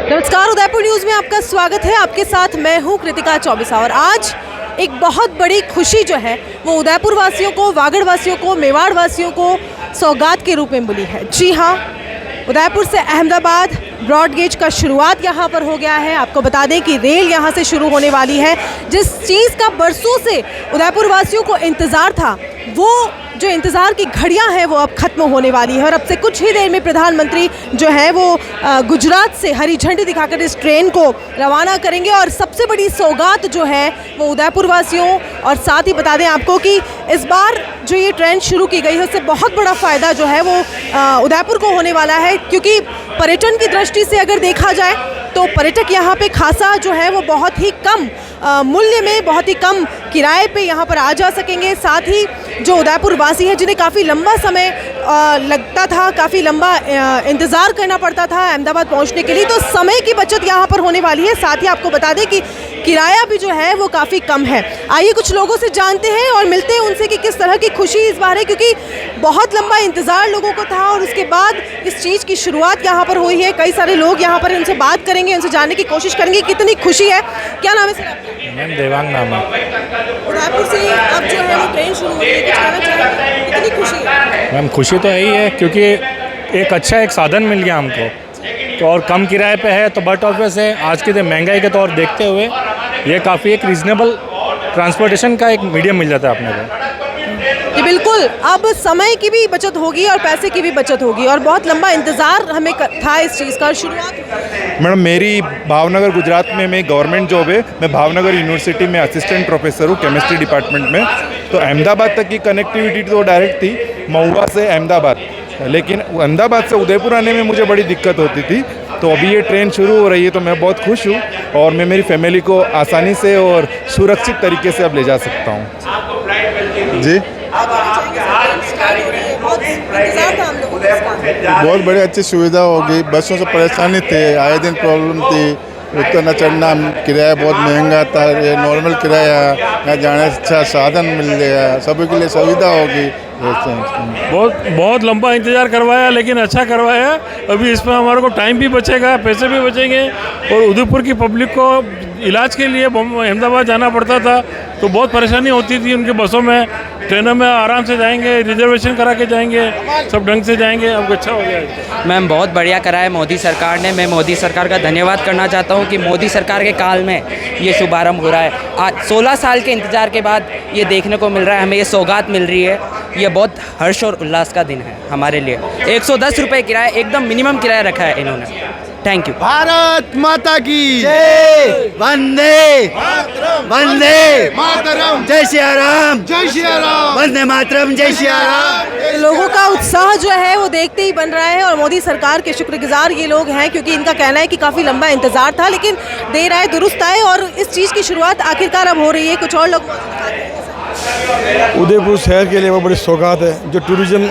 नमस्कार, उदयपुर न्यूज़ में आपका स्वागत है। आपके साथ मैं हूं कृतिका चौबीसा और आज एक बहुत बड़ी खुशी जो है वो उदयपुर वासियों को, वागड़ वासियों को, मेवाड़ वासियों को सौगात के रूप में मिली है। जी हाँ, उदयपुर से अहमदाबाद ब्रॉड गेज का शुरुआत यहाँ पर हो गया है। आपको बता दें कि रेल यहाँ से शुरू होने वाली है। जिस चीज़ का बरसों से उदयपुर वासियों को इंतज़ार था, वो जो इंतज़ार की घड़ियां हैं वो अब ख़त्म होने वाली है और अब से कुछ ही देर में प्रधानमंत्री जो है वो गुजरात से हरी झंडी दिखाकर इस ट्रेन को रवाना करेंगे। और सबसे बड़ी सौगात जो है वो उदयपुर वासियों, और साथ ही बता दें आपको कि इस बार जो ये ट्रेन शुरू की गई है उससे बहुत बड़ा फ़ायदा जो है वो उदयपुर को होने वाला है, क्योंकि पर्यटन की दृष्टि से अगर देखा जाए तो पर्यटक यहाँ पे खासा जो है वो बहुत ही कम मूल्य में, बहुत ही कम किराए पे यहाँ पर आ जा सकेंगे। साथ ही जो उदयपुर वासी हैं जिन्हें काफ़ी लंबा समय लगता था, काफ़ी लंबा इंतज़ार करना पड़ता था अहमदाबाद पहुँचने के लिए, तो समय की बचत यहाँ पर होने वाली है। साथ ही आपको बता दें कि किराया भी जो है वो काफ़ी कम है। आइए कुछ लोगों से जानते हैं और मिलते हैं उनसे कि किस तरह की खुशी इस बार है, क्योंकि बहुत लंबा इंतज़ार लोगों को था और उसके बाद इस चीज़ की शुरुआत यहाँ पर हुई है। कई सारे लोग यहाँ पर उनसे बात करेंगे, उनसे जानने की कोशिश करेंगे कितनी खुशी है। क्या नाम है सर आपका? मैम देवांग नाम है। उदयपुर से अब जो है वो ट्रेन शुरू हो रही है, कुछ कहना चाहेंगे? कितनी खुशी है? मैम खुशी तो यही है क्योंकि एक अच्छा एक साधन मिल गया हमको, तो और कम किराए पे है, तो बट ऑफिस है आज के दिन महंगाई के तौर देखते हुए ये काफ़ी एक रीज़नेबल ट्रांसपोर्टेशन का एक मीडियम मिल जाता है अपने को। जी बिल्कुल, अब समय की भी बचत होगी और पैसे की भी बचत होगी और बहुत लंबा इंतज़ार हमें था इस चीज़ का। शुरुआत मैडम मेरी भावनगर गुजरात में मेरी गवर्नमेंट जॉब है। मैं भावनगर यूनिवर्सिटी में असिस्टेंट प्रोफेसर हूँ केमिस्ट्री डिपार्टमेंट में। तो अहमदाबाद तक की कनेक्टिविटी तो डायरेक्ट थी महुआ से अहमदाबाद, लेकिन अहमदाबाद से उदयपुर आने में मुझे बड़ी दिक्कत होती थी। तो अभी ये ट्रेन शुरू हो रही है तो मैं बहुत खुश हूँ और मैं मेरी फैमिली को आसानी से और सुरक्षित तरीके से अब ले जा सकता हूँ। जी बहुत बड़ी अच्छी सुविधा होगी। बसों से परेशानी थी, आए दिन प्रॉब्लम थी, उतरना चढ़ना किराया बहुत महंगा था। ये नॉर्मल किराया, यहाँ जाने से अच्छा साधन मिल गया, सभी के लिए सुविधा होगी। बहुत लंबा इंतज़ार करवाया लेकिन अच्छा करवाया। अभी इसमें हमारे को टाइम भी बचेगा, पैसे भी बचेंगे और उदयपुर की पब्लिक को इलाज के लिए अहमदाबाद जाना पड़ता था तो बहुत परेशानी होती थी उनके बसों में। ट्रेनों में आराम से जाएंगे, रिजर्वेशन करा के जाएंगे, सब ढंग से जाएंगे। अब अच्छा हो गया है। मैम बहुत बढ़िया करा है मोदी सरकार ने। मैं मोदी सरकार का धन्यवाद करना चाहता हूँ कि मोदी सरकार के काल में ये शुभारंभ हो रहा है। आज 16 साल के इंतज़ार के बाद ये देखने को मिल रहा है, हमें ये सौगात मिल रही है। ये बहुत हर्ष और उल्लास का दिन है हमारे लिए। 110 रुपये किराया, एकदम मिनिमम किराया रखा है इन्होंने। Thank you. भारत माता की जय, वंदे वंदे मातरम, जय श्री राम, जय श्री राम, वंदे मातरम, जय श्री राम। लोगों का उत्साह जो है वो देखते ही बन रहा है और मोदी सरकार के शुक्रगुजार ये लोग हैं, क्योंकि इनका कहना है कि काफ़ी लंबा इंतज़ार था लेकिन देर आए दुरुस्त आए और इस चीज़ की शुरुआत आखिरकार अब हो रही है। कुछ और लोग उदयपुर शहर के लिए वो बड़ी सौगात है। जो टूरिज़्म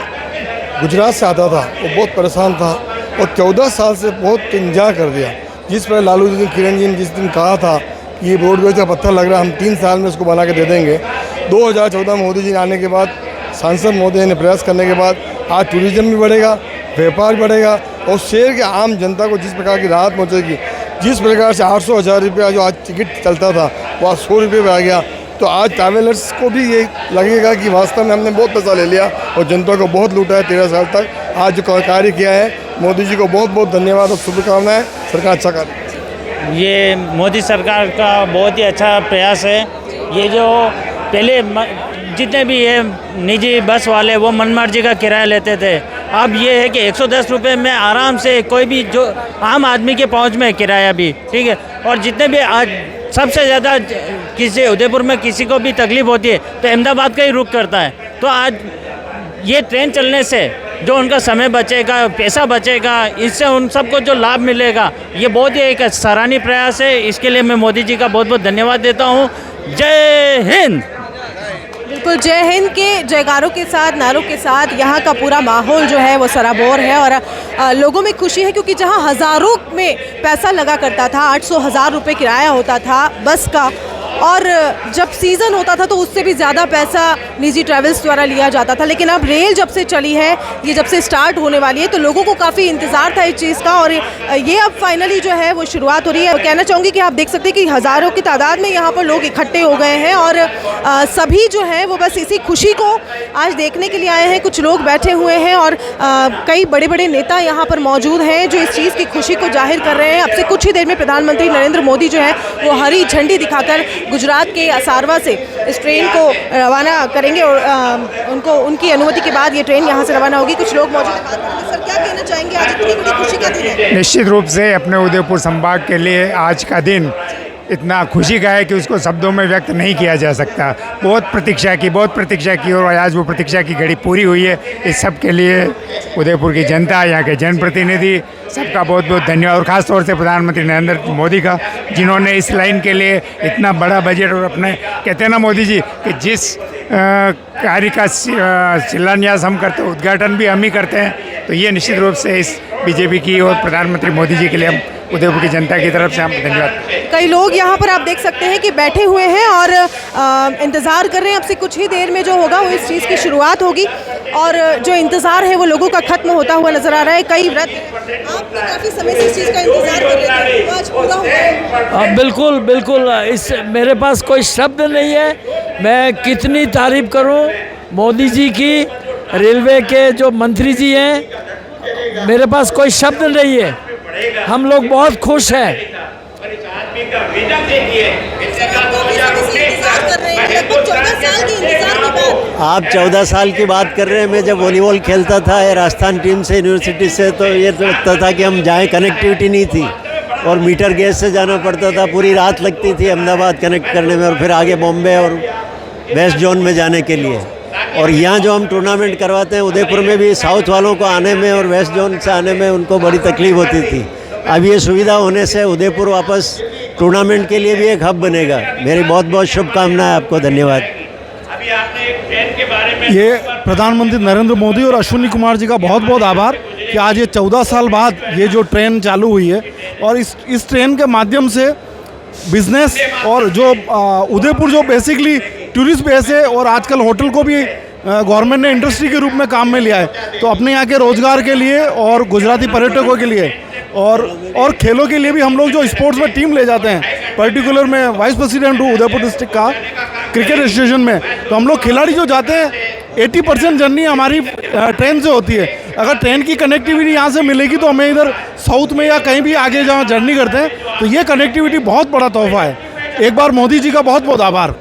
गुजरात से आता था वो बहुत परेशान था और 14 साल से बहुत इंतजार कर दिया। जिस पर लालू जी किरण जी ने जिस दिन कहा था कि ये रोडवेज का पत्थर लग रहा है, हम 3 साल में इसको बना के दे देंगे। 2014 में मोदी जी आने के बाद, सांसद महोदय ने प्रयास करने के बाद आज टूरिज़्म भी बढ़ेगा, व्यापार बढ़ेगा और शहर के आम जनता को जिस प्रकार की राहत पहुँचेगी। जिस प्रकार से 800-1000 रुपया जो आज टिकट चलता था वो आज 100 रुपये पर आ गया, तो आज ट्रैवलर्स को भी ये लगेगा कि वास्तव में हमने बहुत पैसा ले लिया और जनता को बहुत लूटा है 13 साल तक। आज जो कार्य किया है मोदी जी को बहुत बहुत धन्यवाद और शुभकामनाएं। सरकार अच्छा कार्य। ये मोदी सरकार का बहुत ही अच्छा प्रयास है। ये जो पहले जितने भी ये निजी बस वाले वो मनमर्जी का किराया लेते थे, अब ये है कि 110 रुपये में आराम से कोई भी जो आम आदमी के पहुंच में किराया भी ठीक है। और जितने भी आज सबसे ज़्यादा किसी उदयपुर में किसी को भी तकलीफ़ होती है तो अहमदाबाद का ही रुख करता है। तो आज ये ट्रेन चलने से जो उनका समय बचेगा, पैसा बचेगा, इससे उन सबको जो लाभ मिलेगा, ये बहुत ही एक सराहनीय प्रयास है। इसके लिए मैं मोदी जी का बहुत बहुत धन्यवाद देता हूँ। जय हिंद। बिल्कुल, जय हिंद के जयकारों के साथ, नारों के साथ यहाँ का पूरा माहौल जो है वो सराबोर है और लोगों में खुशी है, क्योंकि जहाँ हज़ारों में पैसा लगा करता था, 800-1000 रुपये किराया होता था बस का, और जब सीज़न होता था तो उससे भी ज़्यादा पैसा निजी ट्रैवल्स द्वारा लिया जाता था, लेकिन अब रेल जब से चली है, ये जब से स्टार्ट होने वाली है, तो लोगों को काफ़ी इंतज़ार था इस चीज़ का और ये अब फाइनली जो है वो शुरुआत हो रही है। कहना चाहूँगी कि आप देख सकते हैं कि हज़ारों की तादाद में यहाँ पर लोग इकट्ठे हो गए हैं और सभी जो है वो बस इसी खुशी को आज देखने के लिए आए हैं। कुछ लोग बैठे हुए हैं और कई बड़े बड़े नेता यहाँ पर मौजूद हैं जो इस चीज़ की खुशी को जाहिर कर रहे हैं। अब से कुछ ही देर में प्रधानमंत्री नरेंद्र मोदी जो है वो हरी झंडी दिखाकर गुजरात के असारवा से इस ट्रेन को रवाना करेंगे और उनकी अनुमति के बाद ये ट्रेन यहाँ से रवाना होगी। कुछ लोग मौजूद हैं। सर, क्या कहना चाहेंगे, आज इतनी बड़ी खुशी का दिन है? निश्चित रूप से अपने उदयपुर संभाग के लिए आज का दिन इतना खुशी का है कि उसको शब्दों में व्यक्त नहीं किया जा सकता। बहुत प्रतीक्षा की और आज वो प्रतीक्षा की घड़ी पूरी हुई है। इस सब के लिए उदयपुर की जनता, यहाँ के जनप्रतिनिधि, सबका बहुत बहुत धन्यवाद और ख़ास तौर से प्रधानमंत्री नरेंद्र मोदी का, जिन्होंने इस लाइन के लिए इतना बड़ा बजट और अपने कहते हैं ना मोदी जी कि जिस कार्य का शिलान्यास हम करते हैं, उद्घाटन भी हम ही करते हैं, तो ये निश्चित रूप से इस बीजेपी की और प्रधानमंत्री मोदी जी के लिए हम उदयपुर की जनता की तरफ से हम धन्यवाद। कई लोग यहाँ पर आप देख सकते हैं कि बैठे हुए हैं और इंतज़ार कर रहे हैं। अब से कुछ ही देर में जो होगा वो इस चीज़ की शुरुआत होगी और जो इंतज़ार है वो लोगों का खत्म होता हुआ नज़र आ रहा है। कई व्रत आप काफ़ी समय से इस चीज़ का इंतज़ार कर रहे थे, आज पूरा हुआ है। बिल्कुल बिल्कुल, इस मेरे पास कोई शब्द नहीं है। मैं कितनी तारीफ करूं मोदी जी की, रेलवे के जो मंत्री जी हैं, मेरे पास कोई शब्द नहीं है। हम लोग बहुत खुश हैं। आप 14 साल की बात कर रहे हैं। मैं जब वॉलीबॉल खेलता था राजस्थान टीम से, यूनिवर्सिटी से, तो ये लगता था कि हम जाएं, कनेक्टिविटी नहीं थी और मीटर गेज से जाना पड़ता था। पूरी रात लगती थी अहमदाबाद कनेक्ट करने में और फिर आगे बॉम्बे और वेस्ट जोन में जाने के लिए। और यहाँ जो हम टूर्नामेंट करवाते हैं उदयपुर में भी, साउथ वालों को आने में और वेस्ट जोन से आने में उनको बड़ी तकलीफ होती थी। अब ये सुविधा होने से उदयपुर वापस टूर्नामेंट के लिए भी एक हब बनेगा। मेरी बहुत बहुत शुभकामनाएं आपको, धन्यवाद। ये प्रधानमंत्री नरेंद्र मोदी और अश्विनी कुमार जी का बहुत बहुत आभार कि आज ये 14 साल बाद ये जो ट्रेन चालू हुई है और इस ट्रेन के माध्यम से बिजनेस और जो उदयपुर जो बेसिकली टूरिस्ट बेस है और आजकल होटल को भी गवर्नमेंट ने इंडस्ट्री के रूप में काम में लिया है, तो अपने यहाँ के रोजगार के लिए और गुजराती पर्यटकों के लिए और खेलों के लिए भी हम लोग जो स्पोर्ट्स में टीम ले जाते हैं, पर्टिकुलर मैं वाइस प्रेसिडेंट हूँ उदयपुर डिस्ट्रिक्ट का क्रिकेट एसोसिएशन में, तो हम लोग खिलाड़ी जो जाते हैं 80% जर्नी हमारी ट्रेन से होती है। अगर ट्रेन की कनेक्टिविटी यहाँ से मिलेगी तो हमें इधर साउथ में या कहीं भी आगे जहाँ जर्नी करते हैं तो ये कनेक्टिविटी बहुत बड़ा तोहफा है। एक बार मोदी जी का बहुत बहुत आभार।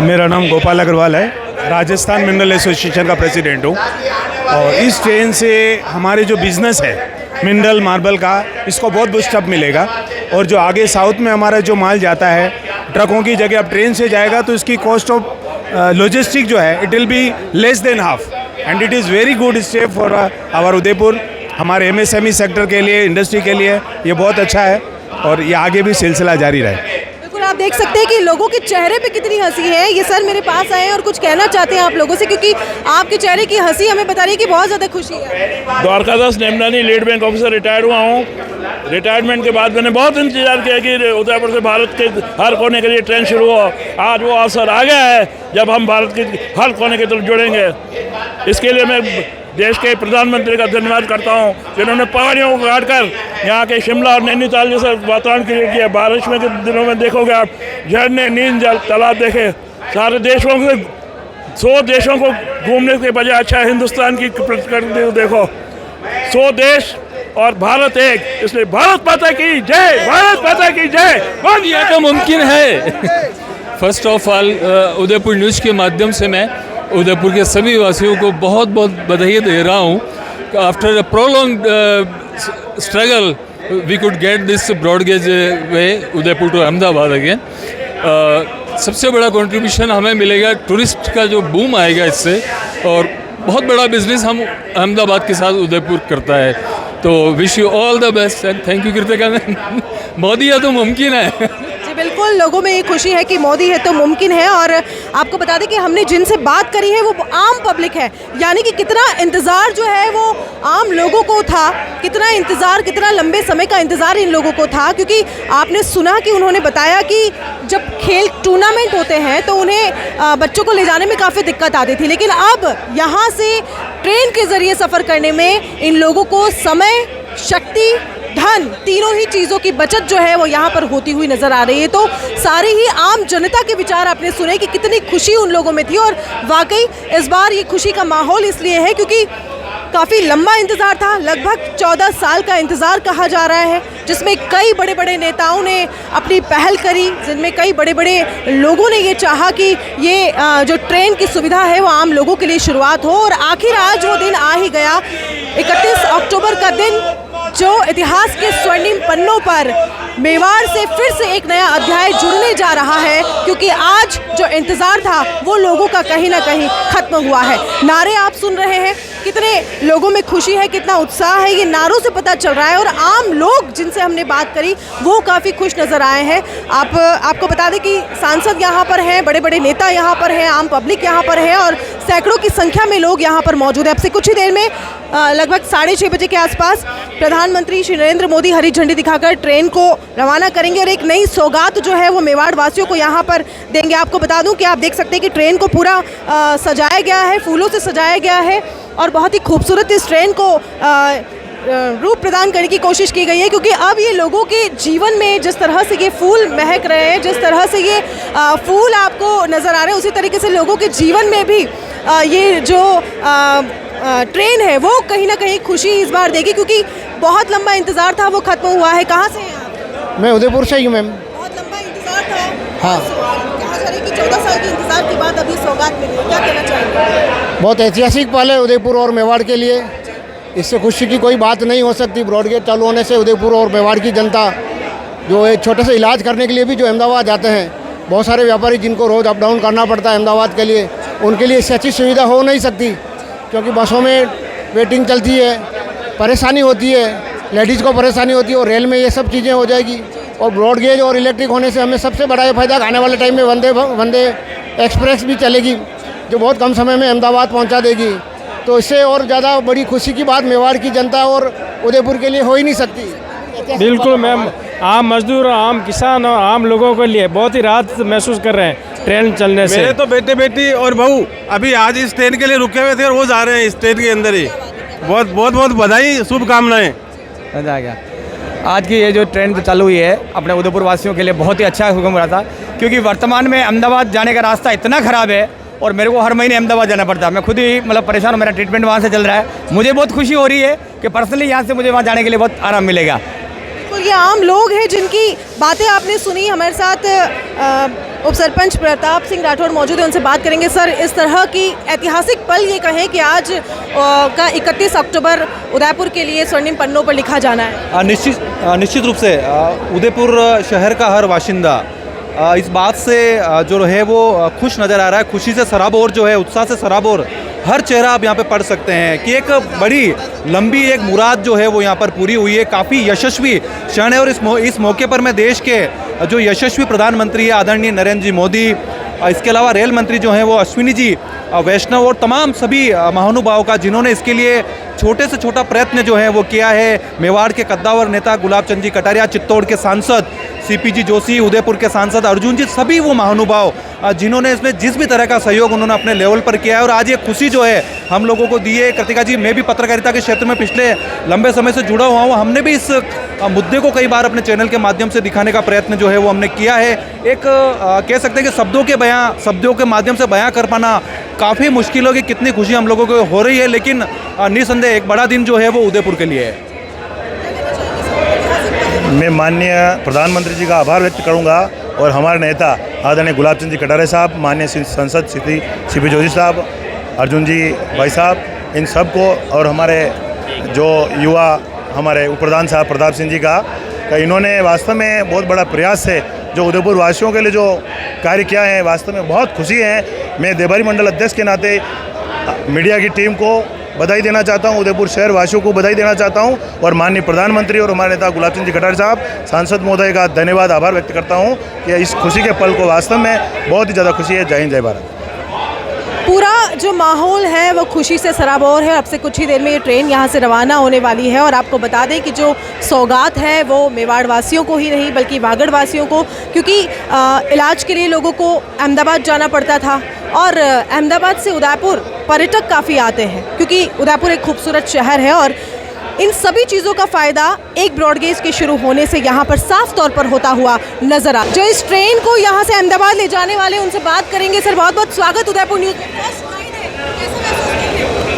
मेरा नाम गोपाल अग्रवाल है, राजस्थान मिनरल एसोसिएशन का प्रेसिडेंट हूँ और इस ट्रेन से हमारे जो बिज़नेस है मिनरल मार्बल का, इसको बहुत बूस्टअप मिलेगा और जो आगे साउथ में हमारा जो माल जाता है ट्रकों की जगह अब ट्रेन से जाएगा तो इसकी कॉस्ट ऑफ लॉजिस्टिक जो है it will be less than half and it is very good step for our Udaipur. हमारे एमएसएमई सेक्टर के लिए, इंडस्ट्री के लिए ये बहुत अच्छा है और ये आगे भी सिलसिला जारी रहे। बिल्कुल, आप देख सकते हैं कि लोगों के चेहरे पे कितनी हंसी है। ये सर मेरे पास आए हैं और कुछ कहना चाहते हैं आप लोगों से, क्योंकि आपके चेहरे की हंसी हमें बता रही है कि बहुत ज़्यादा खुशी है। Dwarkadas Nemnani, lead bank officer, retired हुआ हूँ। रिटायरमेंट के बाद मैंने बहुत इंतजार किया कि उदयपुर से भारत के हर कोने के लिए ट्रेन शुरू हो। आज वो अवसर आ गया है जब हम भारत के हर कोने की तरफ जुड़ेंगे। इसके लिए मैं देश के प्रधानमंत्री का धन्यवाद करता हूँ जिन्होंने पहाड़ियों को काट कर यहाँ के शिमला और नैनीताल जैसे वातावरण क्रिएट किया। बारिश में के दिनों में देखोगे आप झरने, नींद, जल, तालाब देखे। सारे देशों को 100 देशों को घूमने के बजाय अच्छा हिंदुस्तान की प्रकृति देखो। 100 देश और भारत एक, इसलिए भारत माता की जय, भारत माता की जय। यह तो मुमकिन है। First of all Udaipur news के माध्यम से मैं उदयपुर के सभी वासियों को बहुत बहुत बधाई दे रहा हूँ। After a prolong struggle we could get this broad gauge way Udaipur to Ahmedabad again. सबसे बड़ा कंट्रीब्यूशन हमें मिलेगा, टूरिस्ट का जो बूम आएगा इससे, और बहुत बड़ा बिजनेस हम अहमदाबाद के साथ उदयपुर करता है। तो wish you all the best and thank you Kritika. Modi या तो मुमकिन है। जी बिल्कुल, बिल्कुल लोगों में ये खुशी है कि मोदी है तो मुमकिन है। और आपको बता दें कि हमने जिनसे बात करी है वो आम पब्लिक है, यानी कि कितना इंतज़ार जो है वो आम लोगों को था, कितना इंतज़ार, कितना लंबे समय का इंतज़ार इन लोगों को था। क्योंकि आपने सुना कि उन्होंने बताया कि जब खेल टूर्नामेंट होते हैं तो उन्हें बच्चों को ले जाने में काफ़ी दिक्कत आती थी, लेकिन अब यहाँ से ट्रेन के ज़रिए सफ़र करने में इन लोगों को समय, शक्ति, धन, तीनों ही चीज़ों की बचत जो है वो यहाँ पर होती हुई नज़र आ रही है। तो सारी ही आम जनता के विचार आपने सुने कि कितनी खुशी उन लोगों में थी। और वाकई इस बार ये खुशी का माहौल इसलिए है क्योंकि काफ़ी लंबा इंतज़ार था, लगभग 14 साल का इंतज़ार कहा जा रहा है, जिसमें कई बड़े बड़े नेताओं ने अपनी पहल करी, जिनमें कई बड़े बड़े लोगों ने ये चाहा कि ये जो ट्रेन की सुविधा है वो आम लोगों के लिए शुरुआत हो। और आखिर आज वो दिन आ ही गया, 31 अक्टूबर का दिन, जो इतिहास के स्वर्णिम पन्नों पर मेवाड़ से फिर से एक नया अध्याय जुड़ने जा रहा है। क्योंकि आज जो इंतज़ार था वो लोगों का कहीं ना कहीं ख़त्म हुआ है। नारे आप सुन रहे हैं, कितने लोगों में खुशी है, कितना उत्साह है, ये नारों से पता चल रहा है। और आम लोग जिनसे हमने बात करी वो काफ़ी खुश नज़र आए हैं। आपको बता दें कि सांसद यहाँ पर हैं, बड़े बड़े नेता यहाँ पर हैं, आम पब्लिक यहाँ पर है और सैकड़ों की संख्या में लोग यहाँ पर मौजूद हैं। अब से कुछ ही देर में लगभग 6:30 बजे के आसपास प्रधानमंत्री श्री नरेंद्र मोदी हरी झंडी दिखाकर ट्रेन को रवाना करेंगे और एक नई सौगात जो है वो मेवाड़ वासियों को यहाँ पर देंगे। आपको बता दूं कि आप देख सकते हैं कि ट्रेन को पूरा सजाया गया है, फूलों से सजाया गया है और बहुत ही खूबसूरत इस ट्रेन को रूप प्रदान करने की कोशिश की गई है। क्योंकि अब ये लोगों के जीवन में जिस तरह से ये फूल महक रहे हैं, जिस तरह से ये फूल आपको नज़र आ रहे हैं, उसी तरीके से लोगों के जीवन में भी ये जो ट्रेन है वो कहीं ना कहीं खुशी इस बार देगी। क्योंकि बहुत लंबा इंतज़ार था, वो ख़त्म हुआ है। कहाँ से हैं आप? मैं उदयपुर से ही हूँ मैम। बहुत लंबा इंतज़ार था। हाँ। कहा जा रहा है कि 14 साल के इंतज़ार के बाद अभी सौगात मिली है, क्या कहना चाहेंगे? बहुत ऐतिहासिक पल है उदयपुर और मेवाड़ के लिए, इससे खुशी की कोई बात नहीं हो सकती। ब्रॉडगेज चालू होने से उदयपुर और मेवाड़ की जनता जो एक छोटे से इलाज करने के लिए भी जो अहमदाबाद जाते हैं, बहुत सारे व्यापारी जिनको रोज़ अप डाउन करना पड़ता है अहमदाबाद के लिए, उनके लिए इससे अच्छी सुविधा हो नहीं सकती। क्योंकि बसों में वेटिंग चलती है, परेशानी होती है, लेडीज़ को परेशानी होती है और रेल में ये सब चीज़ें हो जाएगी। और ब्रॉडगेज और इलेक्ट्रिक होने से हमें सबसे बड़ा ये फ़ायदा, आने वाले टाइम में वंदे एक्सप्रेस भी चलेगी जो बहुत कम समय में अहमदाबाद पहुंचा देगी। तो इससे और ज़्यादा बड़ी खुशी की बात मेवाड़ की जनता और उदयपुर के लिए हो ही नहीं सकती। बिल्कुल मैम, आम मजदूर, आम किसान और आम लोगों के लिए बहुत ही राहत महसूस कर रहे हैं ट्रेन चलने से। मेरे तो बेटे बेटी और बहू अभी आज इस ट्रेन के लिए रुके हुए थे और वो जा रहे हैं इस ट्रेन के अंदर ही। बहुत बहुत बहुत बधाई, शुभकामनाएं। मज़ा आ गया। आज की ये जो ट्रेन चालू हुई है अपने उदयपुर वासियों के लिए बहुत ही अच्छा हुक्म रहा था। क्योंकि वर्तमान में अहमदाबाद जाने का रास्ता इतना ख़राब है और मेरे को हर महीने अहमदाबाद जाना पड़ता है। मैं खुद ही मतलब परेशान हूँ, मेरा ट्रीटमेंट वहाँ से चल रहा है। मुझे बहुत खुशी हो रही है कि पर्सनली यहाँ से मुझे वहाँ जाने के लिए बहुत आराम मिलेगा। तो ये आम लोग हैं जिनकी बातें आपने सुनी। हमारे साथ उप सरपंच प्रताप सिंह राठौर मौजूद है, उनसे बात करेंगे। सर, इस तरह की ऐतिहासिक पल ये कहें कि आज का 31 अक्टूबर उदयपुर के लिए स्वर्णिम पन्नों पर लिखा जाना है। निश्चित रूप से उदयपुर शहर का हर बाशिंदा इस बात से जो है वो खुश नज़र आ रहा है। खुशी से सराबोर जो है, उत्साह से सराबोर हर चेहरा आप यहाँ पे पढ़ सकते हैं कि एक बड़ी लंबी एक मुराद जो है वो यहाँ पर पूरी हुई है। काफ़ी यशस्वी क्षण है और इस मौके पर मैं देश के जो यशस्वी प्रधानमंत्री है आदरणीय नरेंद्र जी मोदी, इसके अलावा रेल मंत्री जो हैं वो अश्विनी जी वैष्णव और तमाम सभी महानुभावों का, जिन्होंने इसके लिए छोटे से छोटा प्रयत्न जो है वो किया है। मेवाड़ के कद्दावर नेता गुलाब चंद जी कटारिया, चित्तौड़ के सांसद सीपी जोशी, उदयपुर के सांसद अर्जुन जी, सभी वो महानुभाव जिन्होंने इसमें जिस भी तरह का सहयोग उन्होंने अपने लेवल पर किया है। और आज ये खुशी जो है हम लोगों को दी है। कृतिका जी, मैं भी पत्रकारिता के क्षेत्र में पिछले लंबे समय से जुड़ा हुआ हूँ। हमने भी इस मुद्दे को कई बार अपने चैनल के माध्यम से दिखाने का प्रयत्न जो है वो हमने किया है। एक कह सकते हैं कि शब्दों के माध्यम से बयां कर पाना काफ़ी मुश्किल होगी। कितनी खुशी हम लोगों को हो रही है, लेकिन निसंदेह एक बड़ा दिन जो है वो उदयपुर के लिए है। मैं माननीय प्रधानमंत्री जी का आभार व्यक्त करूंगा और हमारे नेता आदरणीय गुलाब चंद जी कटारे साहब, माननीय सांसद सीपी जोशी साहब, अर्जुन जी भाई साहब, इन सब को और हमारे जो युवा हमारे उप प्रधान साहब प्रताप सिंह जी का इन्होंने वास्तव में बहुत बड़ा प्रयास है जो उदयपुर वासियों के लिए जो कार्य किया है, वास्तव में बहुत खुशी है। मैं देबारी मंडल अध्यक्ष के नाते मीडिया की टीम को बधाई देना चाहता हूँ, उदयपुर शहर वासियों को बधाई देना चाहता हूँ और माननीय प्रधानमंत्री और हमारे नेता गुलाब चंद जी कटारिया साहब, सांसद महोदय का धन्यवाद आभार व्यक्त करता हूँ कि इस खुशी के पल को वास्तव में बहुत ही ज़्यादा खुशी है। जय हिंद, जय भारत। पूरा जो माहौल है वो खुशी से सराबोर है। अब से कुछ ही देर में ये ट्रेन यहाँ से रवाना होने वाली है और आपको बता दें कि जो सौगात है वो मेवाड़ वासियों को ही नहीं बल्कि वागड़ वासियों को, क्योंकि इलाज के लिए लोगों को अहमदाबाद जाना पड़ता था और अहमदाबाद से उदयपुर पर्यटक काफ़ी आते हैं क्योंकि उदयपुर एक खूबसूरत शहर है और इन सभी चीज़ों का फ़ायदा एक ब्रॉडगेज के शुरू होने से यहाँ पर साफ तौर पर होता हुआ नजर आ। जो इस ट्रेन को यहाँ से अहमदाबाद ले जाने वाले उनसे बात करेंगे। सर, बहुत बहुत स्वागत उदयपुर न्यूज़।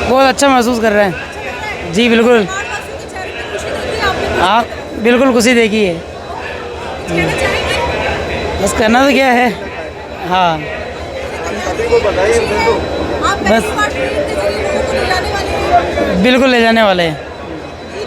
बहुत अच्छा महसूस कर रहे हैं जी, बिल्कुल। हाँ, बिल्कुल खुशी देखी है। बस करना तो क्या है। हाँ, बस बिल्कुल ले जाने वाले हैं।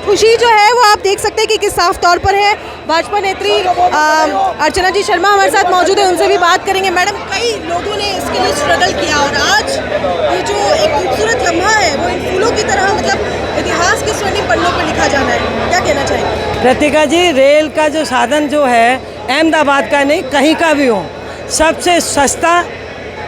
खुशी जो है वो आप देख सकते हैं कि किस साफ तौर पर है। भाजपा नेत्री अर्चना जी शर्मा हमारे साथ मौजूद है, उनसे भी बात करेंगे। मैडम, कई लोगों ने इसके लिए स्ट्रगल किया और आज ये जो एक खूबसूरत लम्हा है वो इन फूलों की तरह मतलब इतिहास के स्वर्णिम पन्नों पर लिखा जाना है। क्या कहना चाहेंगे? प्रतिका जी, रेल का जो साधन जो है अहमदाबाद का नहीं कहीं का भी हो, सबसे सस्ता,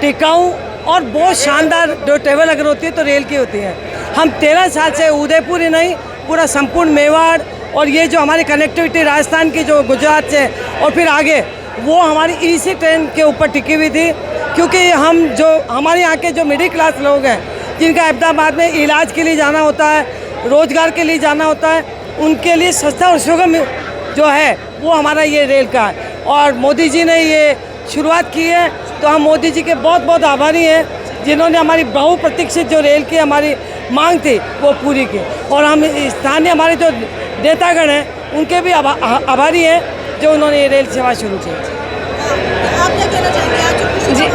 टिकाऊ और बहुत शानदार जो ट्रेवल अगर होती है तो रेल की होती है। हम 13 साल से उदयपुर ही नहीं पूरा संपूर्ण मेवाड़ और ये जो हमारी कनेक्टिविटी राजस्थान की जो गुजरात से और फिर आगे वो हमारी इसी ट्रेन के ऊपर टिकी हुई थी, क्योंकि हम जो हमारे यहाँ के जो मिडिल क्लास लोग हैं जिनका अहमदाबाद में इलाज के लिए जाना होता है, रोज़गार के लिए जाना होता है, उनके लिए सस्ता और सुगम जो है वो हमारा ये रेल का है। और मोदी जी ने ये शुरुआत की है तो हम मोदी जी के बहुत बहुत आभारी हैं जिन्होंने हमारी बहुप्रतीक्षित जो रेल की हमारी मांग थी वो पूरी की। और हम स्थानीय हमारे जो नेतागण हैं उनके भी आभारी हैं जो उन्होंने ये रेल सेवा शुरू की। आप क्या कहना चाहेंगे आज जी?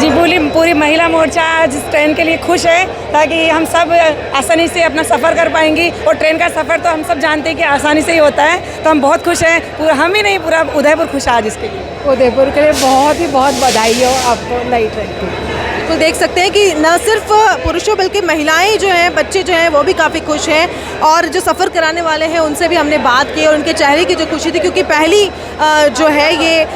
जी, पूरी महिला मोर्चा आज इस ट्रेन के लिए खुश है ताकि हम सब आसानी से अपना सफ़र कर पाएंगी और ट्रेन का सफ़र तो हम सब जानते हैं कि आसानी से ही होता है, तो हम बहुत खुश हैं। पूरा हम ही नहीं, पूरा उदयपुर खुश है आज इसके लिए। उदयपुर के लिए बहुत बधाई हो आपको नई ट्रेन की। तो देख सकते हैं कि न सिर्फ पुरुषों बल्कि महिलाएं जो हैं, बच्चे जो हैं वो भी काफ़ी खुश हैं और जो सफ़र कराने वाले हैं उनसे भी हमने बात की और उनके चेहरे की जो खुशी थी, क्योंकि पहली जो है ये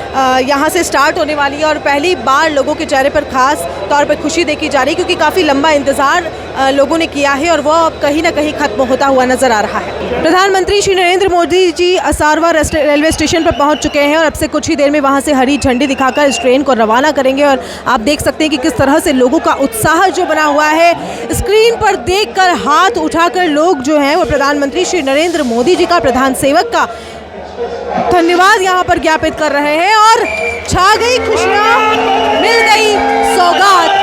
यहाँ से स्टार्ट होने वाली है और पहली बार लोगों के चेहरे पर ख़ास तौर पर खुशी देखी जा रही है क्योंकि काफ़ी लंबा इंतज़ार लोगों ने किया है और वो अब कहीं ना कहीं ख़त्म होता हुआ नज़र आ रहा है। प्रधानमंत्री श्री नरेंद्र मोदी जी असारवा रेलवे स्टेशन पर पहुँच चुके हैं और अब से कुछ ही देर में वहाँ से हरी झंडी दिखाकर इस ट्रेन को रवाना करेंगे और आप देख सकते हैं कि किस तरह से लोगों का उत्साह जो बना हुआ है। स्क्रीन पर देखकर हाथ उठाकर लोग जो हैं वो प्रधानमंत्री श्री नरेंद्र मोदी जी का, प्रधान सेवक का धन्यवाद यहाँ पर ज्ञापित कर रहे हैं और छा गई खुशियाँ, मिल गई सौगात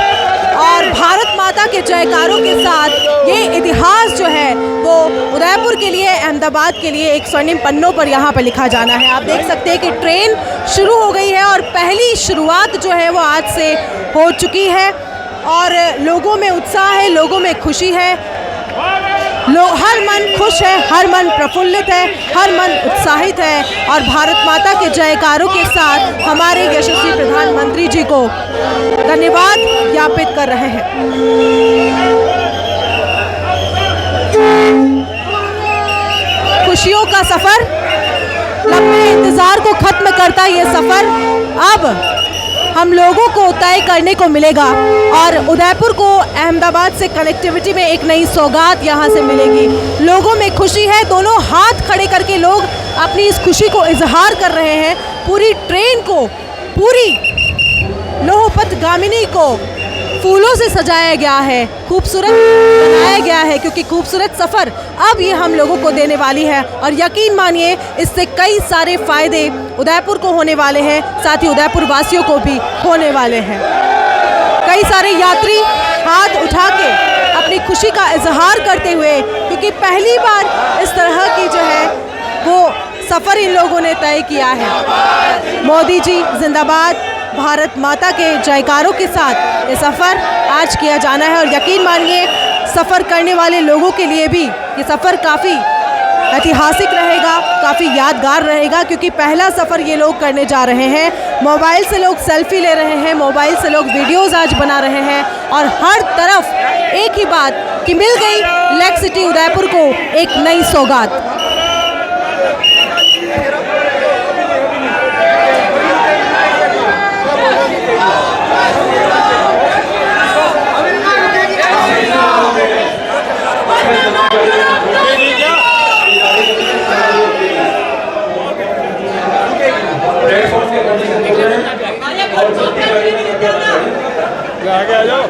और भारत माता के जयकारों के साथ ये इतिहास जो है वो उदयपुर के लिए, अहमदाबाद के लिए एक स्वर्णिम पन्नों पर यहाँ पर लिखा जाना है। आप देख सकते हैं कि ट्रेन शुरू हो गई है और पहली शुरुआत जो है वो आज से हो चुकी है और लोगों में उत्साह है, लोगों में खुशी है, हर मन खुश है, हर मन प्रफुल्लित है, हर मन उत्साहित है और भारत माता के जयकारों के साथ हमारे यशस्वी प्रधानमंत्री जी को धन्यवाद ज्ञापित कर रहे हैं। खुशियों का सफर, लंबे इंतजार को खत्म करता ये सफर अब हम लोगों को तय करने को मिलेगा और उदयपुर को अहमदाबाद से कनेक्टिविटी में एक नई सौगात यहाँ से मिलेगी। लोगों में खुशी है, दोनों हाथ खड़े करके लोग अपनी इस खुशी को इजहार कर रहे हैं। पूरी ट्रेन को, पूरी लोहपथ गामिनी को फूलों से सजाया गया है, खूबसूरत बनाया गया है क्योंकि खूबसूरत सफ़र अब ये हम लोगों को देने वाली है और यकीन मानिए इससे कई सारे फ़ायदे उदयपुर को होने वाले हैं, साथ ही उदयपुर वासियों को भी होने वाले हैं। कई सारे यात्री हाथ उठा के अपनी खुशी का इजहार करते हुए, क्योंकि पहली बार इस तरह की जो है वो सफ़र इन लोगों ने तय किया है। मोदी जी जिंदाबाद, भारत माता के जयकारों के साथ ये सफ़र आज किया जाना है और यकीन मानिए सफ़र करने वाले लोगों के लिए भी ये सफ़र काफ़ी ऐतिहासिक रहेगा, काफ़ी यादगार रहेगा, क्योंकि पहला सफ़र ये लोग करने जा रहे हैं। मोबाइल से लोग सेल्फी ले रहे हैं, मोबाइल से लोग वीडियोज़ आज बना रहे हैं, और हर तरफ एक ही बात कि मिल गई लेक सिटी उदयपुर को एक नई सौगात। आगे आ जाओ।